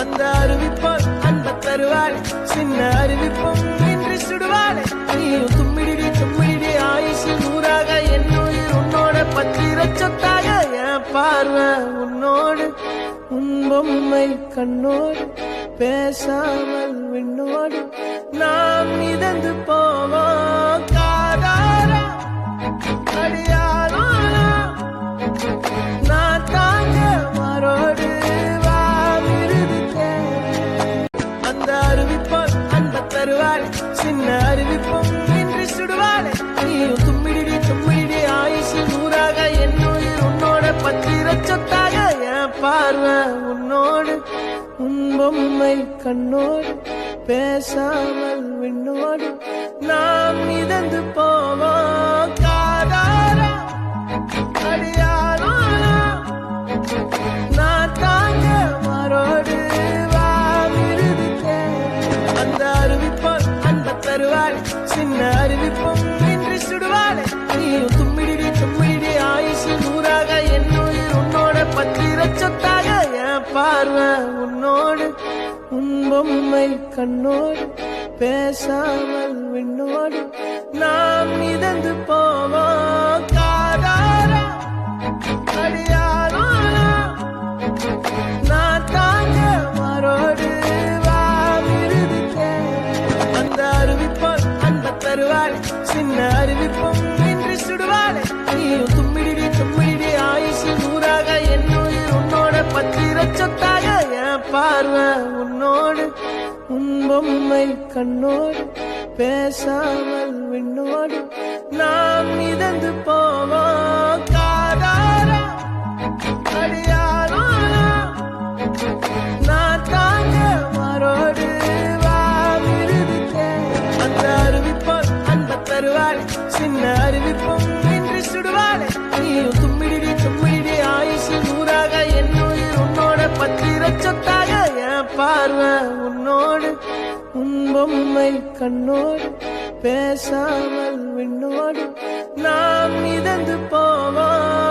அந்த அறிவிப்பால் அன்ப தருவாள் சின்ன அறிவிப்பும் இன்றி சுடுவாள் நீயும் தும்மிடி தும்மிடி ஆயுசு நூறாக என் உயிர் உன்னோட பத்திர சொத்தாக என் பார்வை உன்னோடு உன் பொம்மை கண்ணோடு பேசாமல் விண்ணோடு நாம் மிதந்து போவோம் காதாரா அடியாரோ நான் தாங்க மாறோடு வா விருதுக்கே அந்த அறிவிப்பால் அன்ப தருவாள் சின்ன அறிவிப்பும் இன்றி சுடுவாள் நீயும் தும்மிடி தும்மிடி ஆயுசு நூறாக என் உயிர் உன்னோட பத்திர சொத்தாக என் பார்வை உன்னோடு உன் பொம்மை கண்ணோடு பேசாமல் விண்ணோடு நாம் மிதந்து போவோம் காதாரா அடியாரோ நான் தாங்க மாறோடு வா விருதுக்கே அந்த அறிவிப்பால் அன்ப தருவாள் சின்ன அறிவிப்பும் இன்றி சுடுவாள் நீயும் தும்மிடி தும்மிடி ஆயுசு நூறாக என் உயிர் உன்னோட பத்திர சொத்தாக என் பார்வை உன்னோடு உன் பொம்மை கண்ணோடு பேசாமல் விண்ணோடு நாம் மிதந்து போவோம் காதாரா அடியாரோ நான் தாங்க மாறோடு வா விருதுக்கே அந்த அறிவிப்பால் அன்ப தருவாள் சின்ன அறிவிப்பும் இன்றி சுடுவாள் நீயும் தும்மிடி தும்மிடி ஆயுசு நூறாக என் உயிர் உன்னோட பத்திர சொத்தாக என் பார்வை உன்னோடு உன் பொம்மை கண்ணோடு பேசாமல் விண்ணோடு நாம் மிதந்து போவோம் காதாரா அடியாரோ நான் தாங்க மாறோடு வா விருதுக்கே அந்த அறிவிப்பால் அன்ப தருவாள் சின்ன அறிவிப்பும் இன்றி சுடுவாள் நீயும் தும்மிடி தும்மிடி ஆயுசு நூறாக என் உயிர் உன்னோட பத்திர சொத்தாக என் பார்வை உன்னோடு உன் பொம்மை கண்ணோடு பேசாமல் விண்ணோடு நாம் மிதந்து போவோம்